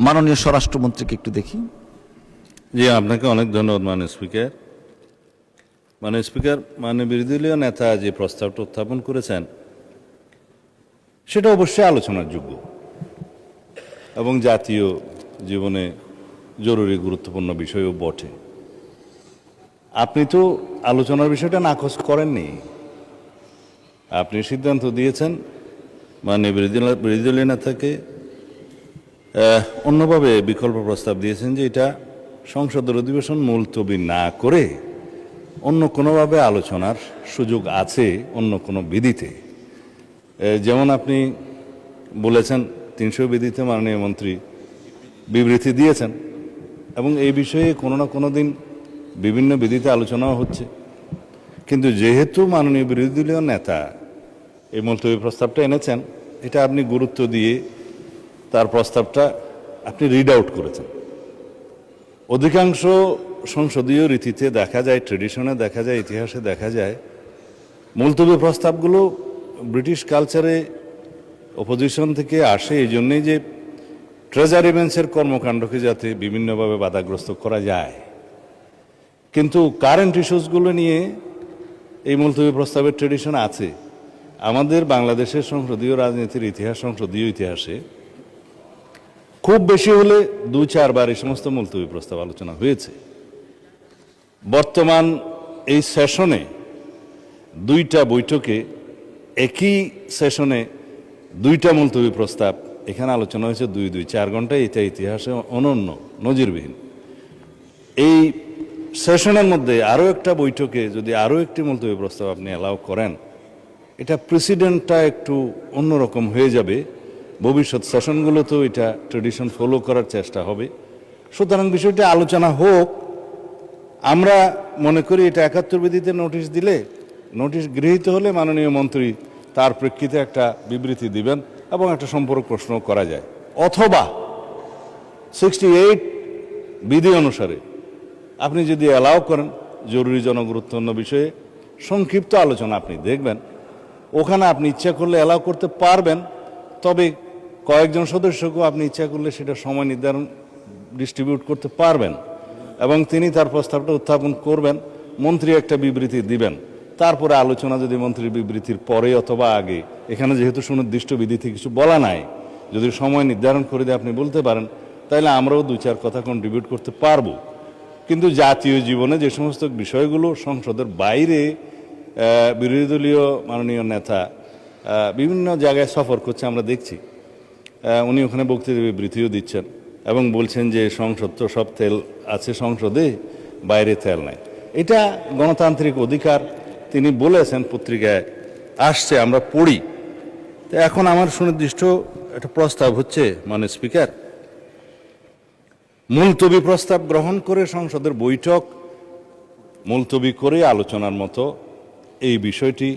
মাননীয় স্বরাষ্ট্রমন্ত্রীকে একটু দেখি। জি, আপনাকে অনেক ধন্যবাদ মাননীয় স্পিকার। মাননীয় স্পিকার, মাননীয় বিরোধী দলীয় নেতা যে প্রস্তাবটা উত্থাপন করেছেন সেটা অবশ্যই আলোচনার যোগ্য এবং জাতীয় জীবনে জরুরি গুরুত্বপূর্ণ বিষয়ও বটে। আপনি তো আলোচনার বিষয়টা নাকচ করেননি, আপনি সিদ্ধান্ত দিয়েছেন মাননীয় বিরোধী দলীয় নেতাকে অন্যভাবে বিকল্প প্রস্তাব দিয়েছেন যে এটা সংসদের অধিবেশন মুলতবি না করে অন্য কোনোভাবে আলোচনার সুযোগ আছে অন্য কোনো বিধিতে। যেমন আপনি বলেছেন 300 বিধিতে মাননীয় মন্ত্রী বিবৃতি দিয়েছেন এবং এই বিষয়ে কোনো না কোনো দিন বিভিন্ন বিধিতে আলোচনাও হচ্ছে। কিন্তু যেহেতু মাননীয় বিরোধী দলীয় নেতা এই মুলতবি প্রস্তাবটা এনেছেন, এটা আপনি গুরুত্ব দিয়ে তার প্রস্তাবটা আপনি রিড আউট করেছেন। অধিকাংশ সংসদীয় রীতিতে দেখা যায়, ট্রেডিশনে দেখা যায়, ইতিহাসে দেখা যায়, মুলতবি প্রস্তাবগুলো ব্রিটিশ কালচারে অপোজিশন থেকে আসে এই জন্যেই যে ট্রেজারি বেঞ্চের কর্মকাণ্ডকে যাতে বিভিন্নভাবে বাধাগ্রস্ত করা যায়। কিন্তু কারেন্ট ইস্যুসগুলো নিয়ে এই মুলতবি প্রস্তাবের ট্রেডিশন আছে। আমাদের বাংলাদেশের সংসদীয় রাজনীতির ইতিহাস, সংসদীয় ইতিহাসে খুব বেশি হলে 2-4 বার এই সমস্ত মুলতবি প্রস্তাব আলোচনা হয়েছে। বর্তমান এই সেশনে 2টা বৈঠকে একই সেশনে 2টা মুলতবি প্রস্তাব এখানে আলোচনা হয়েছে 2-4 ঘন্টায়। এটা ইতিহাসে অনন্য, নজিরবিহীন। এই সেশনের মধ্যে আরও একটা বৈঠকে যদি আরও একটি মুলতবি প্রস্তাব আপনি অ্যালাউ করেন, এটা প্রেসিডেন্টটা একটু অন্যরকম হয়ে যাবে। ভবিষ্যৎ সেশনগুলোতেও এটা ট্রেডিশন ফলো করার চেষ্টা হবে। সুতরাং বিষয়টি আলোচনা হোক। আমরা মনে করি এটা 71 বিধিতে নোটিশ দিলে, নোটিশ গৃহীত হলে মাননীয় মন্ত্রী তার প্রেক্ষিতে একটা বিবৃতি দিবেন এবং একটা সম্পর্ক প্রশ্ন করা যায়। অথবা 68 বিধি অনুসারে আপনি যদি অ্যালাউ করেন জরুরি জনগুরুত্বপূর্ণ বিষয়ে সংক্ষিপ্ত আলোচনা আপনি দেখবেন, ওখানে আপনি ইচ্ছা করলে অ্যালাউ করতে পারবেন। তবে কয়েকজন সদস্যকেও আপনি ইচ্ছা করলে সেটা সময় নির্ধারণ ডিস্ট্রিবিউট করতে পারবেন এবং তিনি তার প্রস্তাবটা উত্থাপন করবেন, মন্ত্রী একটা বিবৃতি দিবেন। তারপরে আলোচনা যদি মন্ত্রীর বিবৃতির পরে অথবা আগে, এখানে যেহেতু সুনির্দিষ্ট বিধিতে কিছু বলা নাই, যদি সময় নির্ধারণ করে দিয়ে আপনি বলতে পারেন, তাহলে আমরাও 2-4 কথা কন্ট্রিবিউট করতে পারবো। কিন্তু জাতীয় জীবনে যে সমস্ত বিষয়গুলো সংসদের বাইরে বিরোধী দলীয় মাননীয় নেতা বিভিন্ন জায়গায় সফর করছে আমরা দেখছি, উনি ওখানে বক্তৃতা বিবৃতিও দিচ্ছেন এবং বলছেন যে সংসদ তো সব তেল আছে সংসদে, বাইরে তেল নাই। এটা গণতান্ত্রিক অধিকার, তিনি বলেছেন, পত্রিকায় আসছে, আমরা পড়ি। তো এখন আমার সুনির্দিষ্ট একটা প্রস্তাব হচ্ছে মাননীয় স্পিকার, মুলতবি প্রস্তাব গ্রহণ করে সংসদের বৈঠক মুলতবি করে আলোচনার মতো এই বিষয়টি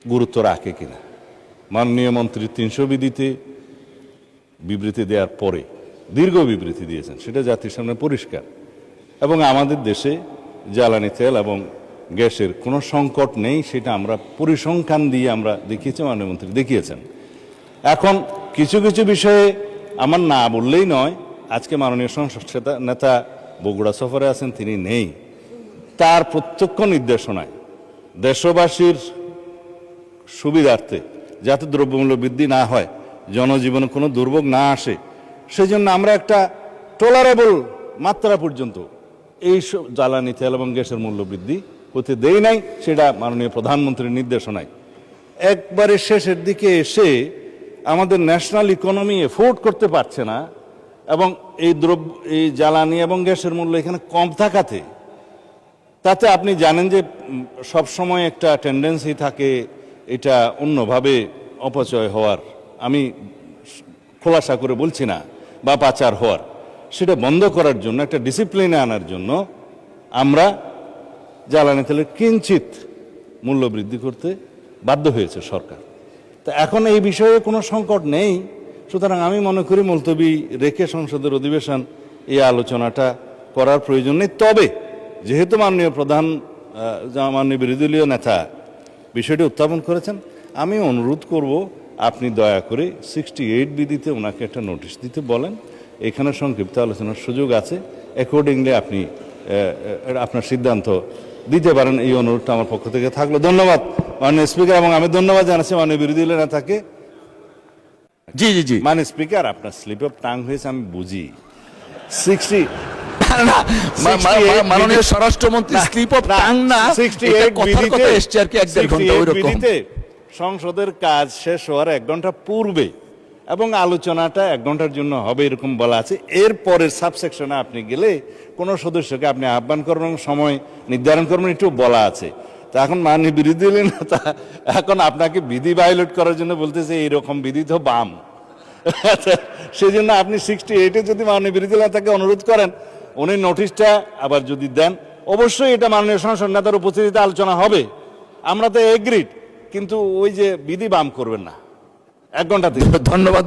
গুরুত্ব রাখে কিনা। মাননীয় মন্ত্রী 300 বিধিতে বিবৃতি দেওয়ার পরে দীর্ঘ বিবৃতি দিয়েছেন, সেটা জাতির সামনে পরিষ্কার। এবং আমাদের দেশে জ্বালানি তেল এবং গ্যাসের কোনো সংকট নেই, সেটা আমরা পরিসংখ্যান দিয়ে আমরা দেখিয়েছি, মাননীয় মন্ত্রী দেখিয়েছেন। এখন কিছু কিছু বিষয়ে আমার না বললেই নয়। আজকে মাননীয় সংসদ নেতা বগুড়া সফরে আছেন, তিনি নেই। তার প্রত্যক্ষ নির্দেশনায় দেশবাসীর সুবিধার্থে যাতে দ্রব্যমূল্য বৃদ্ধি না হয়, জনজীবনে কোনো দুর্ভোগ না আসে, সেই জন্য আমরা একটা টলারেবল মাত্রা পর্যন্ত এই জ্বালানি তেল এবং গ্যাসের মূল্য বৃদ্ধি হতে দেই নাই। সেটা মাননীয় প্রধানমন্ত্রীর নির্দেশনায়। একবারে শেষের দিকে এসে আমাদের ন্যাশনাল ইকোনমি এফোর্ড করতে পারছে না এবং এই জ্বালানি এবং গ্যাসের মূল্য এখানে কম থাকাতে, তাতে আপনি জানেন যে সবসময় একটা টেন্ডেন্সি থাকে এটা অন্যভাবে অপচয় হওয়ার, আমি খোলাসা করে বলছি না, বা পাচার হওয়ার। সেটা বন্ধ করার জন্য, একটা ডিসিপ্লিনে আনার জন্য আমরা জ্বালানি তেলের কিঞ্চিত মূল্য বৃদ্ধি করতে বাধ্য হয়েছে সরকার। তা এখন এই বিষয়ে কোনো সংকট নেই। সুতরাং আমি মনে করি মুলতবি রেখে সংসদের অধিবেশন এই আলোচনাটা করার প্রয়োজন নেই। তবে যেহেতু মাননীয় বিরোধী দলীয় নেতা বিষয়টি উত্থাপন করেছেন, আমি অনুরোধ করব আপনি দয়া করে 68 বিধিতে ওনাকে একটা নোটিশ দিতে বলেন এখানে সংক্ষিপ্ত আলোচনার সুযোগ আছে, অ্যাকর্ডিংলি আপনি আপনার সিদ্ধান্ত দিতে পারেন, এই অনুরোধটা আমার পক্ষ থেকে থাকলো। ধন্যবাদ মাননীয় স্পিকার, এবং আমি ধন্যবাদ জানাচ্ছি মাননীয় বিরোধী দলের নেতাকে। জি জি জি মাননীয় স্পিকার, আপনার স্লিপ অফ টাং হয়েছে আমি বুঝি। 60 মাননীয় স্বরাষ্ট্রমন্ত্রী স্লিপ অফ টাং না, এটা কথার কথা এসছে আর কি, 1.5 ঘন্টা ওইরকম। বিধিতে সংসদের কাজ শেষ হওয়ার 1 ঘন্টা পূর্বে এবং আলোচনাটা 1 ঘন্টার জন্য হবে এরকম বলা আছে। এরপরের সাবসেকশনে আপনি গেলে কোনো সদস্যকে আপনি আহ্বান করবেন, সময় নির্ধারণ করবেন, একটু বলা আছে। তা এখন মাননীয় বিরোধী দলের নেতা এখন আপনাকে বিধি ভায়োলেট করার জন্য বলতেছে এইরকম বিধি তো বাম। সেই জন্য আপনি 68-এ যদি মাননীয় বিরোধী দলের নেতাকে অনুরোধ করেন, উনি নোটিশটা আবার যদি দেন, অবশ্যই এটা মাননীয় সংসদ নেতার উপস্থিতিতে আলোচনা হবে। আমরা তো এগ্রিড, কিন্তু ওই যে বিধি বাম করবেন না 1 ঘন্টা। ধন্যবাদ।